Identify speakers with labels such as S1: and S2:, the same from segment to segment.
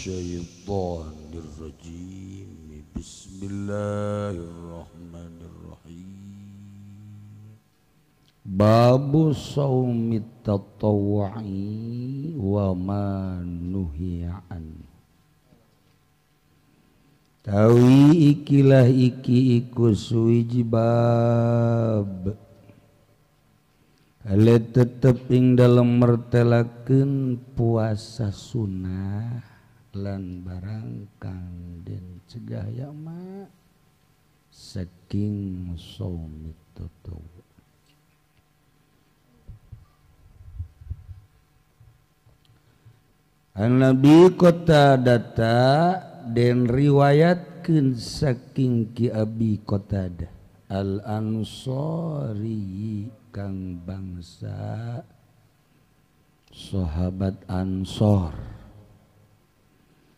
S1: الشيطان الرجيم بسم الله الرحمن الرحيم باب صوم التطوع وما نهي عنه tawi ikilah iki iku suwiji bab ale tetep ing dalem mertelakeun puasa sunnah lan barang kang den cegah ya ma saking shaum tatawwu. An-Nabi Qatadah den riwayatkeun saking Ki Abi Qatadah Al-Ansari kang bangsa sahabat Ansor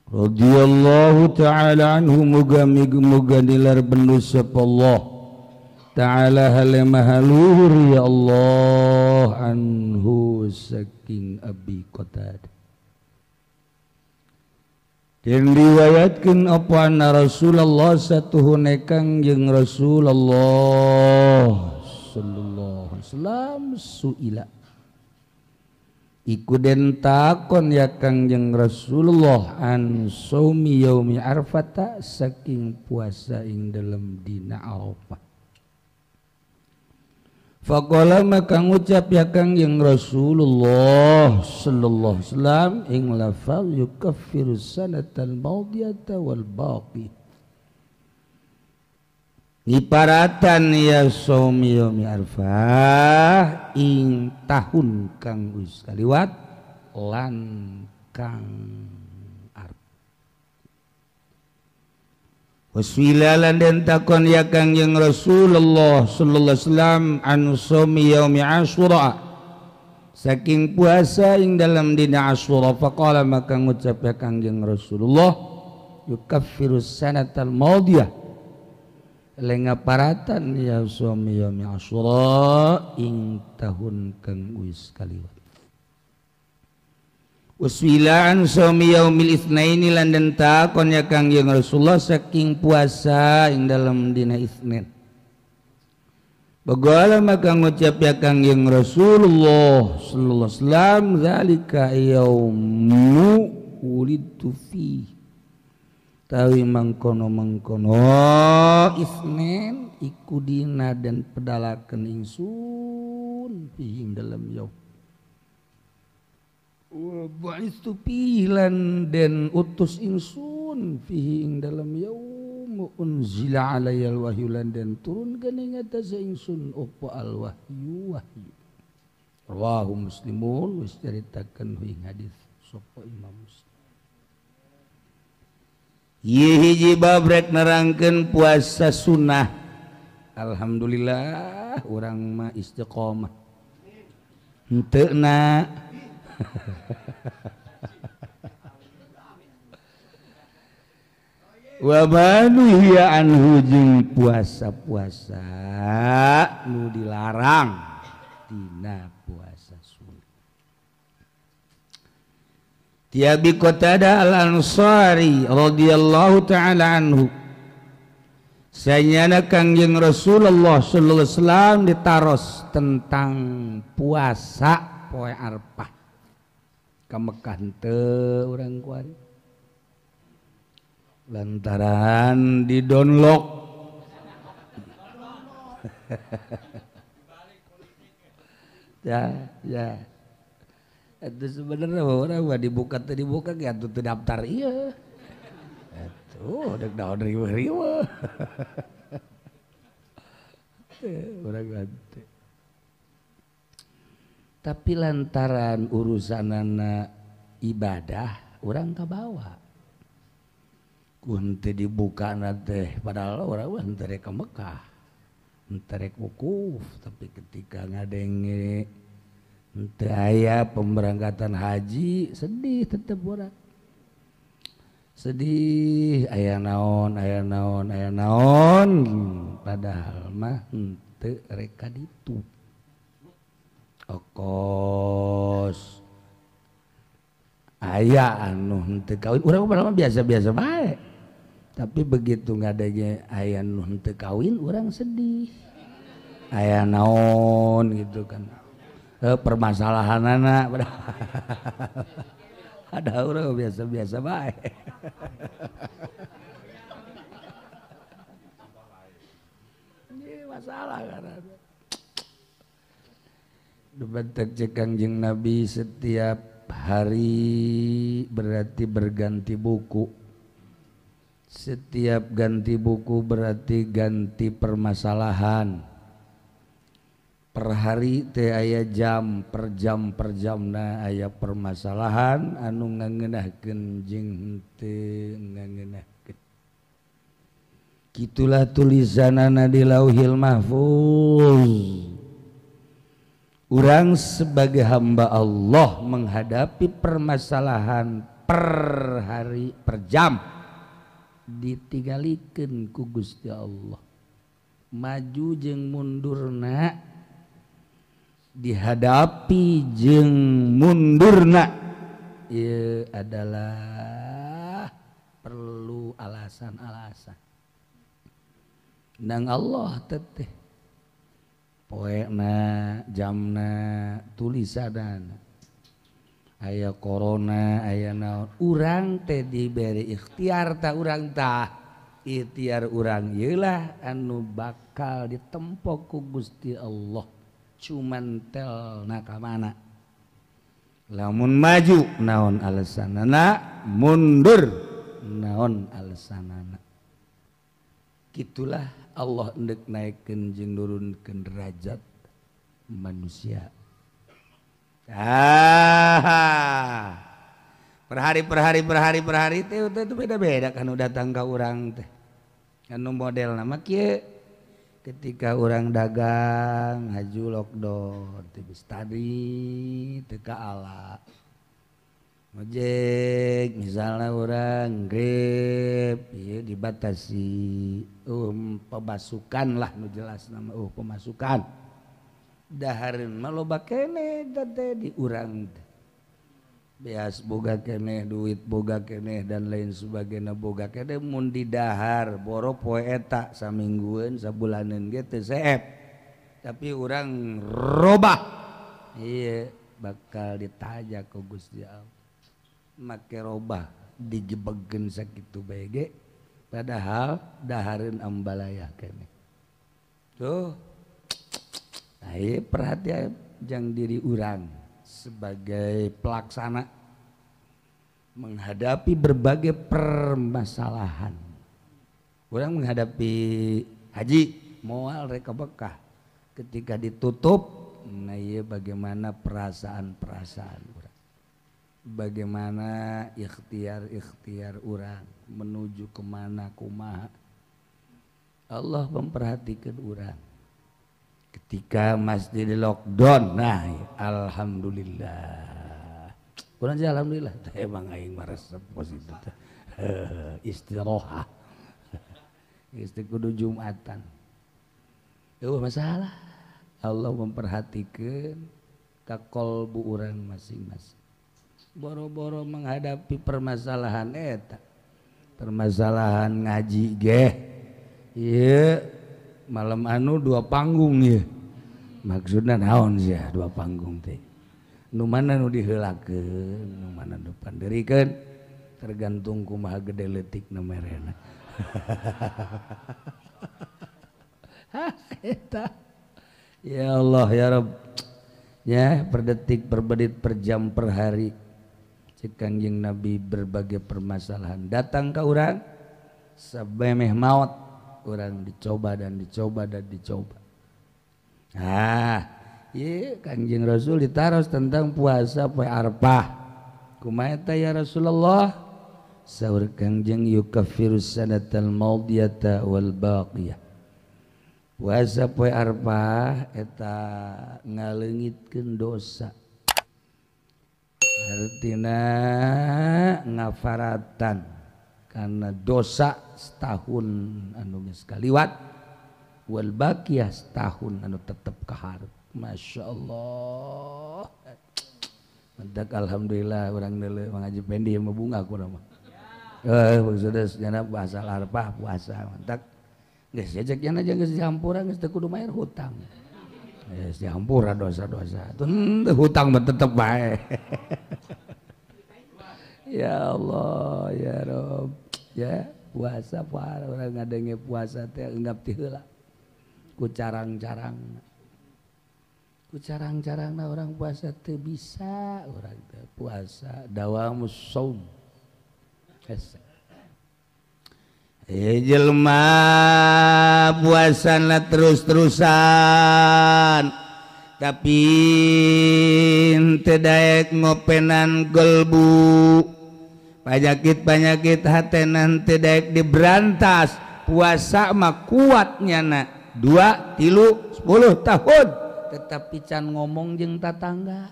S1: radhiyallahu ta'ala anhu muga nilar bendu sapa Allah ta'ala hale maha luhur ya Allah anhu saking Abi Qatadah. Dan riwayatkeun apa anna Rasulullah satuhune Kangjeng Rasulullah sallallahu alaihi wasallam suila iku den takon ya Kangjeng Rasulullah an shaumi yaumi arfata saking puasa ing dalem dina Arafah. Faqala maka ngucap ya Kangjeng Rasulullah sallallahu alaihi wasallam ing lafal yukaffiru sanatal madiyata wal baqi. Iparatan ya shaumi yaumi arfah ing tahun kang wis kaliwat lan kang arep. Waswilalan den takon ya Kangjeng Rasulullah sallallahu alaihi wasallam an shaumi yaumi Asyura saking puasa ing dalam dina Asyura. Faqala maka ngucap ya Kangjeng Rasulullah yukaffiru sanatal madiyah lenga paratan ya shaumi yaumi Asyura ing tahun kang wis kaliwat. Waswilaan shaumi yaumil itsnaini lan den takon ya Kangjeng Rasulullah saking puasa ing dalam dina Itsnin. Bagala maka ngucap ya Kangjeng Rasulullah sallallahu alaihi wasallam zalika yaumu ulidtu fi tawi mangkono Itsnin iku dina dan pedalakeun ingsun ing dalam yaum wa ba'istu pilan den utus ingsun fihi ing dalam yaum unzila alayal wahyu lan den turun geuning atas ingsun apa al wahyu rawahu muslimun wis caritakeun ing hadis sapa Imam Muslim. Ieu hiji bab rek nerangkeun puasa sunnah. Alhamdulillah urang mah istiqomah henteu na wa manu hiya anhu jeung puasa-puasa nu dilarang dina puasa sunnah. Ti Abi Qatadah Al-Ansari radhiyallahu ta'ala anhu sanyana Kangjeng Rasulullah sallallahu alaihi wasallam ditaros tentang puasa poe Arafah ka Mekah teu urang kuari lantaran di download ya itu sebenarnya orang mah dibuka kayak atuh teu daftar ieu atuh dek daon riweuh urang ganti. Tapi lantaran urusanana ibadah urang kabawa kun teu dibuka teh padahal urang mah henteu rek ka Mekah henteu rek wukuf tapi ketika ngadenge henteu aya pemberangkatan haji sedih tetep urang sedih aya naon padahal mah henteu rek ka ditu okos aya anu henteu kawin urang mah biasa-biasa bae tapi begitu ngadanya aya nu henteu kawin urang sedih aya naon gitu kan permasalahanana ada urang biasa-biasa bae ini masalah karena debatek cek Kangjeng Nabi setiap hari berarti berganti buku. Setiap ganti buku berarti ganti permasalahan. Per hari teh aya jam per jamna aya permasalahan anu ngangeunahkeun jeung henteu ngangeunahkeun. Kitulah tulisanana di Lauhil Mahfuz. Urang sebagai hamba Allah menghadapi permasalahan per hari per jam ditingalikeun ku Gusti Allah. Maju jeung mundurna dihadapi jeung mundurna ieu adalah perlu alasan-alasan. Nang Allah teteh poena jamna tulisanana aya corona aya naon urang teh diberi ikhtiar ta urang tah ikhtiar urang ieu lah anu bakal ditempo ku Gusti Allah cuman telna ka mana lamun maju naon alasanana mundur naon alasanana kitulah Allah hendak naikkan jeung nurunkeun derajat manusia. Per hari teh itu beda-beda kan datang ka urang teh. Anu model nama kieu ketika urang dagang haju lockdown teh geus tadi teu kaala. Ojek misalnya orang Grab ya dibatasi pemasukan lah nu jelas nama pemasukan dahareun mah loba keneh teh di urang beas boga keneh duit boga keneh dan lain sebagainya boga keneh mun di dahar boro poe eta saminggueun sabulaneun ge teu seep tapi urang robah ieu bakal ditaja ku Gusti Allah make robah digebegkeun sakitu bae ge padahal dahareun ambalaya keneh tuh ieu perhatian jang diri urang sebagai pelaksana menghadapi berbagai permasalahan urang menghadapi haji moal rek bekah ketika ditutup nah ieu bagaimana perasaan-perasaan urang bagaimana ikhtiar urang menuju kemana kumaha Allah memperhatikan urang ketika masjid di lockdown nah alhamdulillah urang sih alhamdulillah emang aing resep positif istirahat kudu Jumatan masalah Allah memperhatikan ka qalbu urang masing-masing boro-boro menghadapi permasalahan eta permasalahan ngaji ge ieu malam anu dua panggung ieu maksudna naon sih dua panggung teh nu mana nu diheulakeun nu mana nu pandeurikeun tergantung kumaha gede leutikna merena eta ya Allah ya Rabb ya per detik per menit per jam per hari Kangjeng Nabi berbagai permasalahan datang ke urang sabemeh maut urang dicoba dan dicoba dan dicoba ieu Kangjeng Rasul ditaros tentang puasa poe Arafah kumaha eta ya Rasulullah saur Kangjeng yukaffirus sanatal madiyata wal baqiyah puasa poe Arafah eta ngaleungitkeun dosa artina ngafaratan karena dosa setahun anu geus kaliwat wal baqiyah setahun anu tetep kaharep Masya Allah Mantak alhamdulillah urang deuleu ngaji pendi mah bunga kurang mah. Maksudna sejenna bahasa larpah puasa mantak. Geus jejekna aja geus dihampura geus teu kudu mayar hutang. Geus dihampura dosa-dosa. Teu hutang mah tetep bae. Ya Allah ya Rabb. Ya puasa para urang ngadenge puasa teh enggap ti heula. Ku carang-carang. Ku carang-carangna orang puasa teu bisa urang teh puasa dawamus shaum. Jelema puasana terus-terusan tapi teu daek ngopenan golbu panyakit-panyakit hatena teu daek diberantas puasa mah kuatnya na 2, 3, 10 tahun tetapi can ngomong jeung tatangga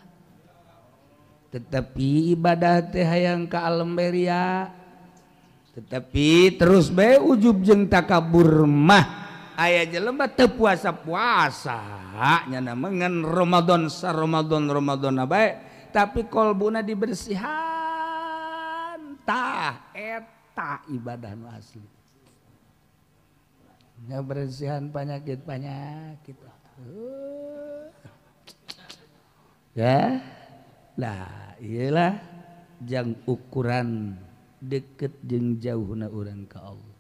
S1: tetapi ibadah teh hayang ka alam beria tetapi terus bae ujub jeung takabur mah aya jelema teu puasa-puasa nyana mengan Ramadan Ramadan bae tapi kolbuna dibersihan tah eta ibadah nu asli ngabersihan penyakit-penyakit ya lah iyalah jang ukuran deket jeung jauhna urang ka Allah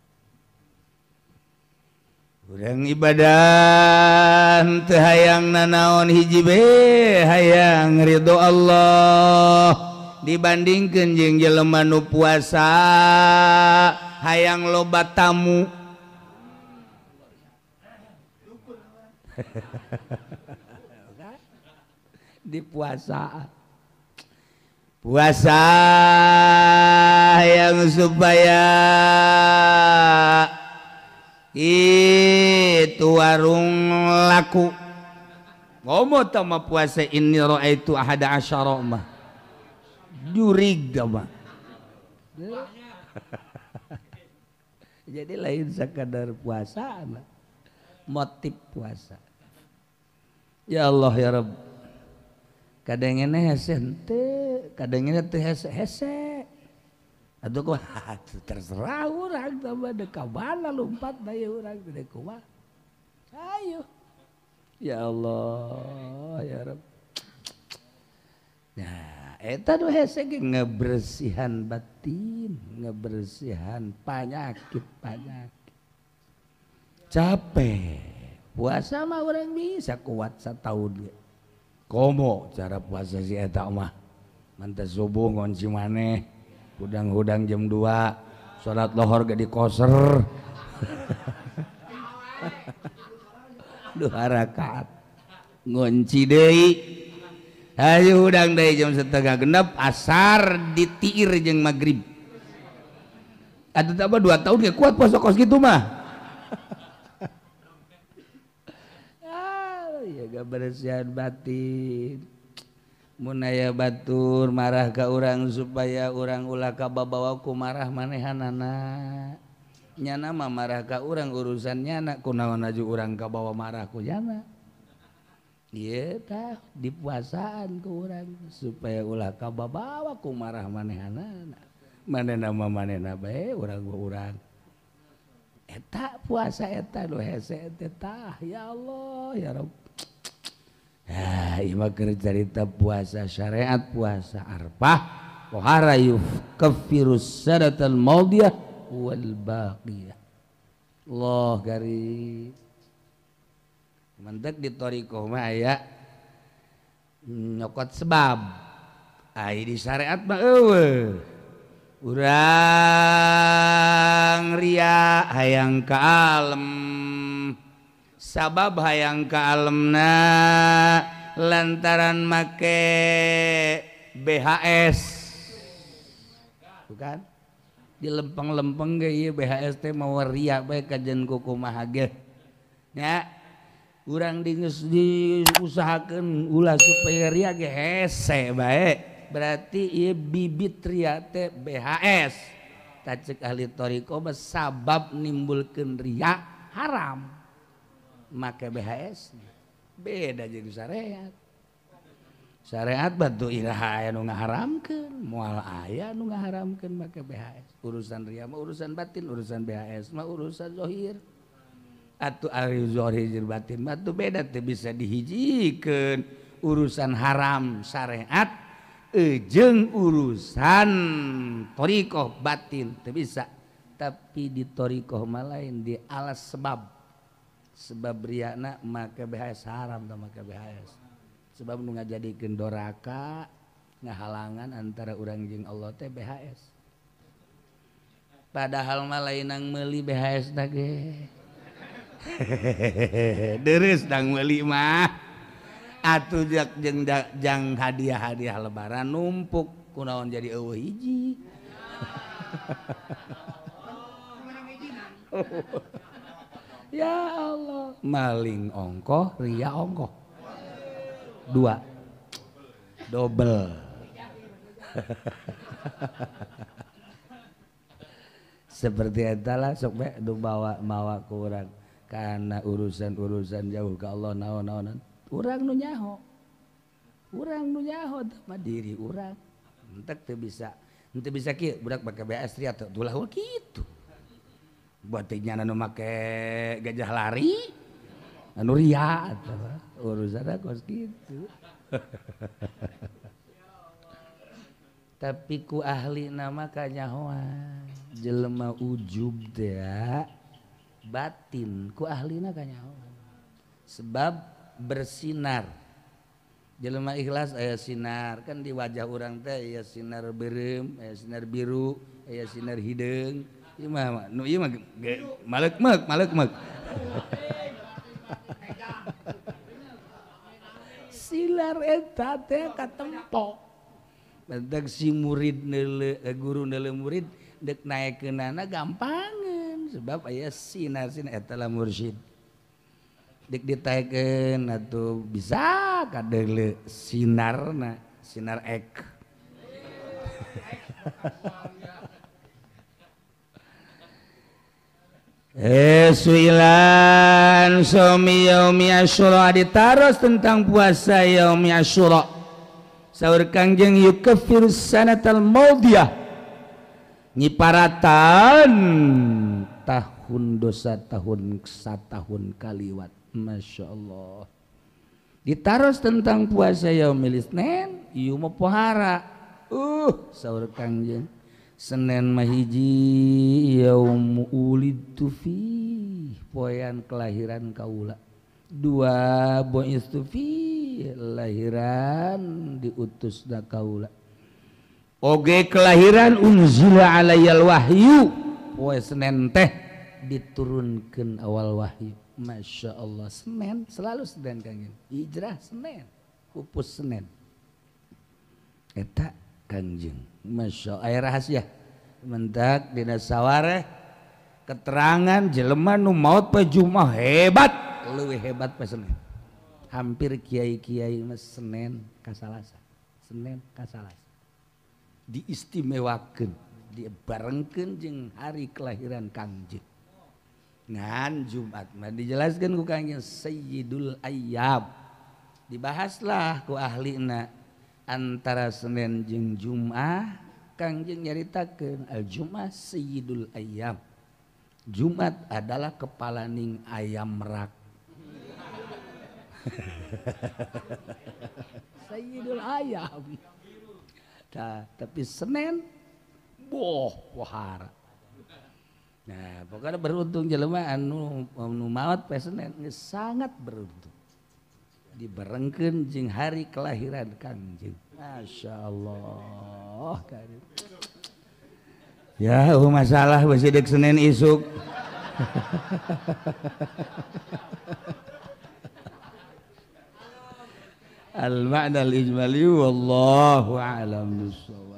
S1: urang ibadah teu hayang nanaon hiji bae hayang ridho Allah dibandingkeun jeung jelema nu puasa hayang loba tamu di puasa yang supaya itu warung laku ngomong sama puasa ini ra'aitu ahada asyara mah jurig mah jadi lain sekadar puasa motif puasa ya Allah ya Rabb kadangnya hese henteu kadangnya teu hese atuh kok terserah urang tambah deka bala lompat bae urang teh kumaha ayo ya Allah ya Rabb nah eta nu hese ge ngebersihan batin ngebersihan penyakit capek puasa mah urang bisa kuat satahun ge komo cara puasa si eta mah mantes subuh ngonci maneh hudang-hudang jam 2 salat lohor ge di koser 2 rakaat ngonci deui hayu hudang deui jam 8:30 asar ditiir jeung magrib atuh tambah 2 tahun ge kuat puasa kos kitu mah kebersihan batin mun aya batur marah ka urang supaya urang ulah kababawa ku marah manehanana nyana mah marah ka urang urusan nyana kunaon aju urang kabawa marah ku nyana ieu tah dipuasaan ku urang supaya ulah kababawa ku marah manehanana manehna mah manehna bae urang ku urang eta puasa eta nu hese tah ya Allah ya Rabb. Ya, ima keur carita puasa syariat puasa Arfah pohara yukafirus sanatal madiyah wal baqiyah. Allah gari mantek di thariqah mah aya nyokot sebab. Ai di syariat mah eueuh. Urang ria hayang ka alam sabab hayang ka alemna lantaran make BHS bukan di lempeng-lempeng ge ieu BHS teh mau ria bae kajen kumaha ge nya urang geus diusahakeun ulah supaya ria ge hese bae berarti ieu bibit ria teh BHS ta ceuk ahli thariqah mah sabab nimbulkeun ria haram make BHS beda jeung syariat syariat batu iraha aya nu ngaharamkeun moal aya nu ngaharamkeun make BHS urusan ria mah urusan batin urusan BHS mah urusan zahir atuh ari zahir batin mah tuh beda teu bisa dihijikeun urusan haram syariat jeung urusan thariqah batin teu bisa tapi di thariqah mah lain di alas sebab riana make BHS haram tah make BHS sebab nu ngajadikeun doraka ngahalangan antara urang jeung Allah teh BHS padahal mah lain nang meuli BHS na ge deres dang meuli mah atuh jang hadiah-hadiah lebaran numpuk kunaon jadi eueuh hiji ya Allah maling ongkoh ria ongkoh 2 double seperti etalah sok bae du bawa ke urang karena urusan jauh ke Allah naon-naonan urang nu nyaho mah diri urang entek teu bisa kieu budak make BS ria teh ulah kitu buat nya nu make gajah lari anu ria urusan kos gitu tapi ku ahli nama kanyahoan jelema ujub teh batin ku ahlina kanyahoan sebab bersinar jelema ikhlas aya sinar kan di wajah urang teh aya sinar beureum aya sinar biru aya sinar hideung ieu mah nu ieu mah maleuk silar eta teh katempo mentek si murid neule guru neule murid dek naekeunana gampangan sebab aya sinar eta lah mursyid dek ditaekeun atuh bisa kadeule sinarna sinar ek Suilan somi yaumi asyura ditaros tentang puasa yaumi asyura saur Kangjeng yukafir sanatal maudiyah nyiparatan tahun dosa tahun satahun kaliwat masyaallah ditaros tentang puasa yaumil isnin ieu mah pohara saur Kangjeng Senin mahiji yaum ulidu fi poean kelahiran kaula 2 bu'istu fi lahiran diutus da kaula oge kelahiran unzila alayal wahyu poe Senin teh diturunkeun awal wahyu masyaallah Senin selalu Senin Kangjeng hijrah Senin pupus Senin eta Kangjeng masya aya rahasia mentak dina sawareh keterangan jelema nu maot poe Jumat hebat leuwih hebat poe Senin hampir kiai-kiai mah Senin ka Salasa diistimewakeun dibarengkeun jeung hari kelahiran Kangjeng ngan Jumat mah dijelaskeun ku Kangjeng Sayyidul Ayyam dibahaslah ku ahlina antara Senin jeung Jumat Kangjeng nyaritakeun al-Jumat Sayyidul Ayyam Jumat adalah kepalaning ayam merak Sayyidul Ayyam tapi Senin pohara nah pokoknya beruntung jelema anu maot poe Senin sangat beruntung dibarengkeun jeung hari kelahiran Kangjeng masyaallah karim ya masalah besi dek Senin isuk al ma'na al ijmali wallahu a'lam bissawab